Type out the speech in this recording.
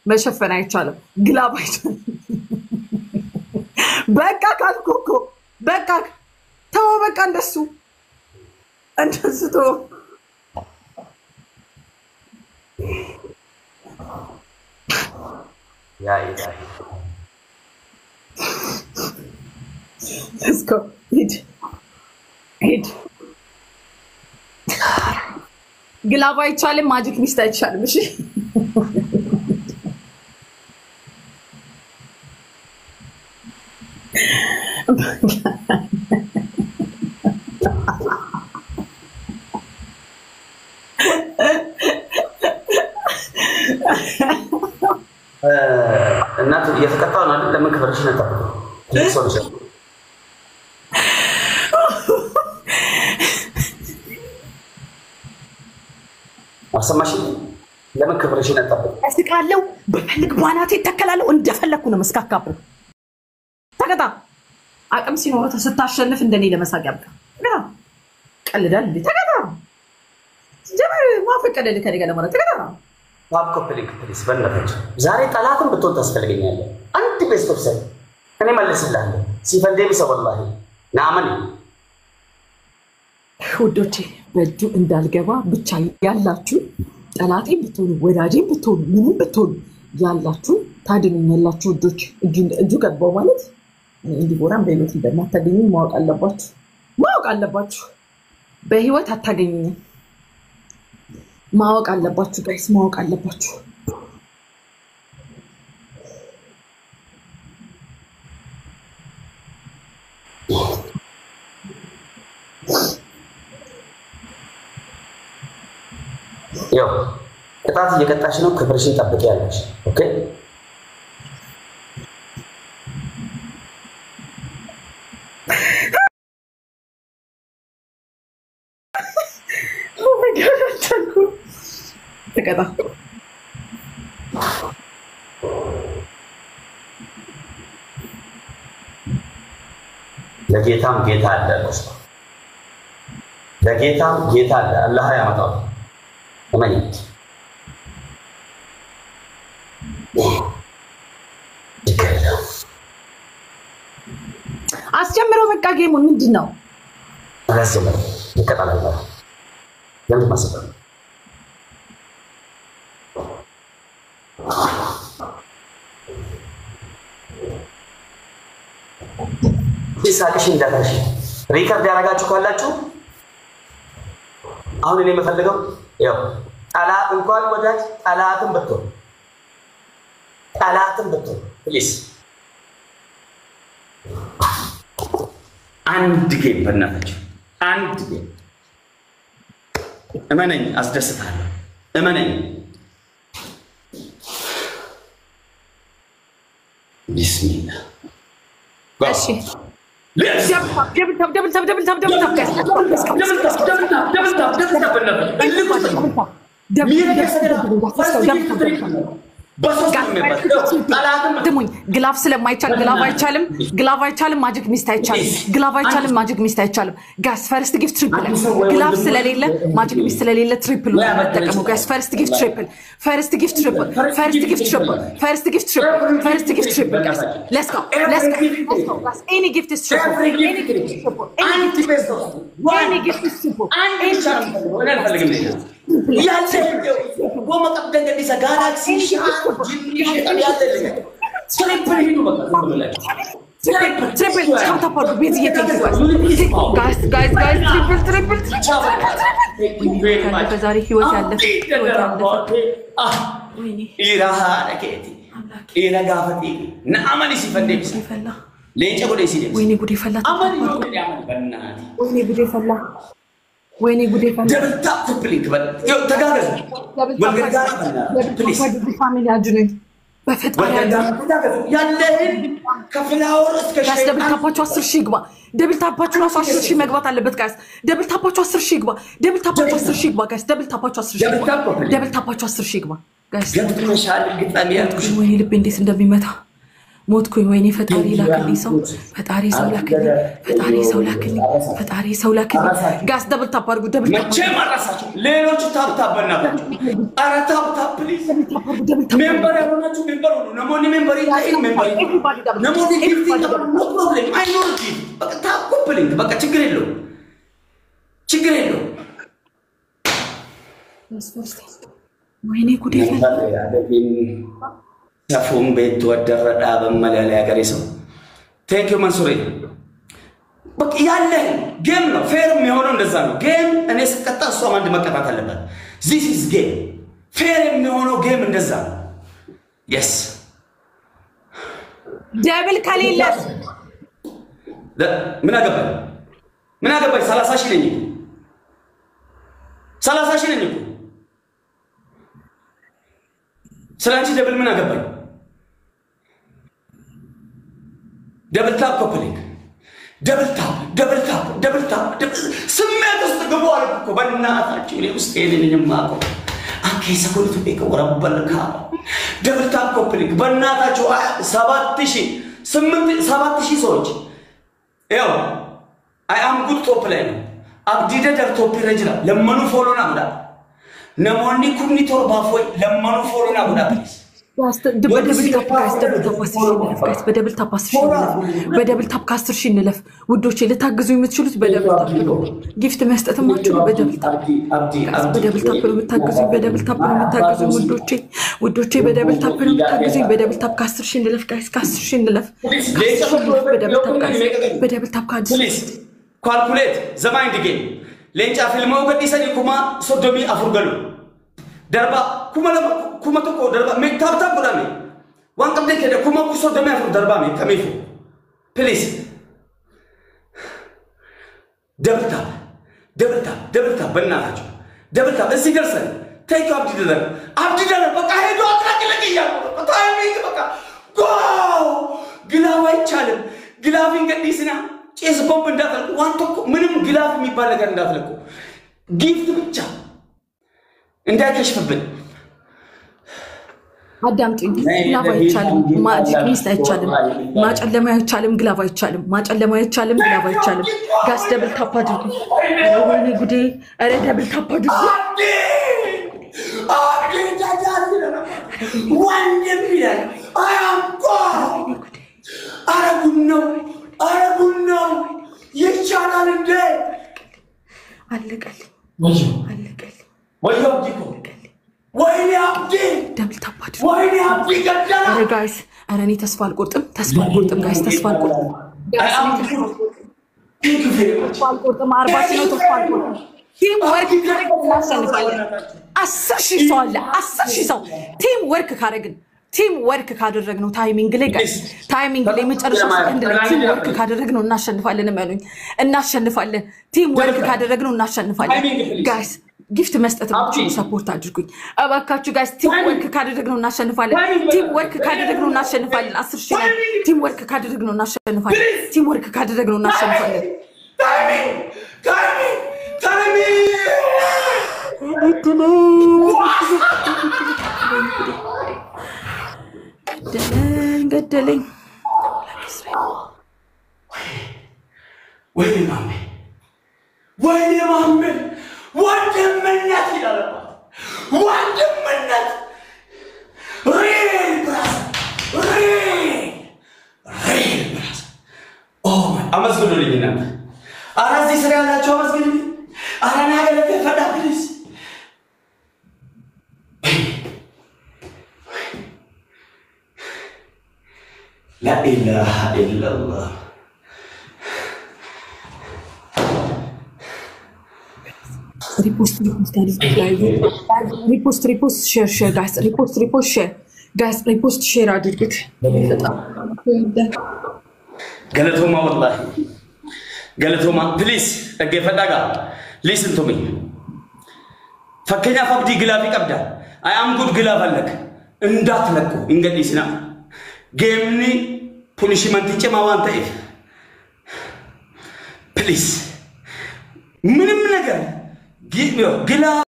መሸፈን አይቻልም ግላብ አይቻልም በቃ ካልኩኮ በቃ ተው በቃ እንደሱ ተው ያ ኢላሂ let's go ሂድ ግላብ አይቻልም ማጂክ ሚስት አይቻልም እሺ እናት እየተቀጣው ነው አይደል ለምን ክብርሽን አጣጥቶ ሶሉሽን አሰማሽ ለምን ክብርሽን አጣጥቶ አስቃለው በፈልግ ባናቴ ተከላለው እንደፈለኩ ነው መስካካብ ተቀጣ አቅም ሲኖር ተስታሸንፍ እንደኔ ለመሳቅ ያብቃ ቀልዳል እንዴ ተቀጣ ጀመር ማፈቀደል ከኔ ጋር ለማለት ተቀጣ ባብ ኮፕሊንግ ፕሊስ በእናትህ ዛሬ ጠላትን ብትወጣ ታስፈልገኛለህ አንድ ቤስት ኦፍ ሰይ እኔ መልስልሃለሁ ሲፈልደኝ ሰው والله ናመን ውዶቼ በእጁ እንዳልገባ ብቻ ያላችሁ ጠላቴ ብትሆኑ ወዳጄ ብትሆኑ ምንም ብትሆኑ ያላችሁ ታድኑኛላችሁ ውዶች እጁ ገባው ማለት እንዲቦራም በህይወት እንደማታገኙ ማወቅ አለባችሁ በህይወት አታገኙኝ ማወቅ አለባችሁ ጋይስ ማወቅ አለባችሁ ያው ቅጣት እየቀጣሽ ነው ክብርሽን ጠብቂያለሽ ኦኬ ተቀጣ ለጌታም ጌታ አለ ለጌታም ጌታ አለ አላህ ያመጣው እመኝ አስጀምረው በቃ ጌሙን ምንድነው አላስጀምረው ይከታተላል ለምን ማሰብ ይሳቅሽ እንዳታሽ ሪከርድ ያረጋችሁ ካላችሁ አሁን እኔ መፈልገው ያው ጠላት እንኳን ወዳጅ ጠላትን ብትሆን ፕሊዝ አንድ ጌም በእናታችሁ አንድ ጌም እመነኝ አስደስታለሁ እመነኝ ቢስሚላህ እሺ ደሙኝ ግላፍ ስለማይቻል ግላፍ አይቻልም ማጂክ ሚስት አይቻልም ግላፍ አይቻልም ማጂክ ሚስት አይቻልም ጋስ ፈርስት ጊፍት ትሪፕል ግላፍ ስለሌለ ማጂክ ሚስት ስለሌለ ትሪፕል ተጠቀሙ ጋስ ፈርስት ጊፍት ትሪፕል ጋስ let's go ጋስ any gift is triple any gift is triple وما قبل ان جالاكسي شعار جيمي شيطان يالله تريبل هيدو بقى تريبل كم تبغى بيزي guys تريبل كان كزاري هيوت يالله إيراها نكيتي إيرا غافتي نعمني سيفندي سيفلا ليش أقول إيسيدي ويني بدي فلا أماني يوم اللي عمل بناتي ويني بدي فلا دبل تاب كوبلينك بل يو تجاوز والجدار بليز فاميلي أجنبي بفتح يالله كفلاور ጋስ ደብል ታፓቹ 10 ሺህ ግባ ደብል ታፓቹ 10 ሺህ መግባት አለበት ጋስ ደብል ታፓቹ 10 ሺህ ግባ ደብል ታፓቹ 10 ሺህ ግባ ጋስ ደብል ታፓቹ 10 ሺህ ደብል ታፓቹ 10 ሺህ ግባ ጋስ ገብተሻል ግጣሚያት ወይኔ ልብ እንዴት እንደሚመታ ሞትኩኝ ወይኔ ፈጣሪ ላክልኝ ሰው ፈጣሪ ሰው ላክልኝ ፈጣሪ ሰው ላክልኝ ፈጣሪ ሰው ላክልኝ ጋስ ደብል ታፕ አድርጉ ደብል ታፕ መቼ ማራሳችሁ ሌሎች ታፕ ታፕ በእናታችሁ ኧረ ታፕ ታፕ ፕሊዝ ሜምበር ያልሆናችሁ ሜምበር ሁኑ ነሞኒ ሜምበር ይታይ ሜምበር ነሞኒ ጊፍት ኖ ፕሮብሌም አይ ኖ ጊፍት በቃ ታፕ ኮፕሊንግ በቃ ችግር የለውም ወይኔ ጉዴ ሰፉን ቤት ወደረዳ በመላላ ያገሬ ሰው ቴንክ ዩ መንሱሬ በቃ ያለ ጌም ነው ፌር የሚሆነው እንደዛ ነው ጌም እኔ ስቀጣ እሷ አንድ መቀጣት አለበት this is game ፌር የሚሆነው ጌም እንደዛ ነው yes ደብል ከሌለ ምን አገባኝ 30 ሺህ ነኝ 30 ሺህ ነኝ ስለዚህ ደብል ምን አገባኝ ደብል ታፕ ኮፕሊንግ ደብል ታፕ ስሜት ውስጥ ግቡ አልኩ በእናታችሁ እኔ ውስጥ የኔንም ማቆ አንከ ሰኮልቱ ቤከ ወረበልካ ደብል ታፕ ኮፕሊንግ በእናታችሁ 7000 ሰዎች ያው አይ አም ጉድ ቶፕ ላይ ነው አብዲደ ደር ቶፕ ረጅላ ለመኑ ፎሎና ብላ ነሞኒ ኩኒ ቶርባፎይ ለመኑ ፎሎና ብላ ፕሊዝ በደብል ታፕ ጋይስ በደብል ታፕ በደብል ታፕ ከ10 ሺህ እንለፍ ውዶቼ ልታግዙ የምትችሉት በደብል ታፕ ነው ጊፍት መስጠትም አትችሉ በደብል ታፕ በደብል ታፕ ነው የምታግዙኝ በደብል ታፕ ነው የምታግዙኝ ውዶቼ በደብል ታፕ ነው የምታግዙኝ በደብል ታፕ ከ10 ሺህ እንለፍ ጋይስ ከ10 ሺህ እንለፍ በደብል ታፕ ጋይስ በደብል ታፕ ፕሊዝ ካልኩሌት ዘማይንድ ጌም ሌንጫ ፊልማው ገዲሰኒ ኩማ ሶዶሚ አፍርገሉ دربا كوما تكو دربا مي تاب تاب برامي وان قبل كده كوما كوسو دمي في دربا مي كميفو بليز دبل تاب بناتاچو دبل تاب اسي درسن تيك عبد دلر بقى هيدو اطلق لك يا تايمينج بقى جو ግላፍ አይቻልም ግላፊን ገዲስና ጭስ ቦምብ እንዳትለቁ ዋንቶ ምንም ግላፍ የሚባል ነገር እንዳትለቁ ጊፍት ብቻ እንዳይከሽፍብን አዳምጪኝ ግላፍ አይቻልም ማጂክ ሚስት አይቻልም ማጨለማ አይቻልም ግላፍ አይቻልም ማጨለማ አይቻልም ግላፍ አይቻልም ጋስ ደብል ታፕ አድርጉ ወይኔ ጉዴ አረ ደብል ታፕ አድርጉ ወንድም ይላል አያም አረጉነው ይቻላል እንዴ አለቀልኝ ወይኔ አብዲ ደብል ታፕ አድርጉ ወይኔ አብዲ ገደላ አረ ጋይስ አረ እኔ ተስፋ አልቆርጥም ጋይስ ተስፋ አልቆርጥም 40 ነው ተስፋ አልቆርጥም ቲም ወርክ ካደረግን 10,000 ሰው አለ 10,000 ሰው ቲም ወርክ ካደረግን ቲም ወርክ ካደረግነው ታይሚንግ ላይ ጋይስ ታይሚንግ ላይ መጨረሻው ሰከንድ ላይ ቲም ወርክ ካደረግነው እናሸንፋለን ማለት እናሸንፋለን ቲም ወርክ ካደረግነው እናሸንፋለን ጋይስ ጊፍት መስጠት ብቻ ሰፖርት አድርጉኝ አባካችሁ ጋይስ ቲም ወርክ ካደረግነው እናሸንፋለን ቲም ወርክ ካደረግነው እናሸንፋለን 10,000 ላይ ቲም ወርክ ካደረግነው እናሸንፋለን ቲም ወርክ ካደረግነው እናሸንፋለን ታይሚንግ ገደለኝ ወይኔ ማሜ ወንድምነት ይላል ወንድምነት ሪል ብራስ ኦ አመስግኑልኝ እናንተ አራዚ ስራ ያላችሁ አመስግኑልኝ አራና ገለተ ፈዳ ፕሊዝ لا إله إلا الله ريبوست شير guys ريبوست شير guys ريبوست شير አድርጉት ገለቶማ والله ገለቶማ ፕሊዝ ተገፈዳጋ listen to me ፈከኛ ፈብዲ ግላፍ ይቀብዳ አይ አም ጉድ ግላፍ አለክ እንዳትለቁ እንግዲስና ጌምኒ ፑኒሽመንት ጨማዋንተ ፕሊዝ ምንም ነገር ግላፍ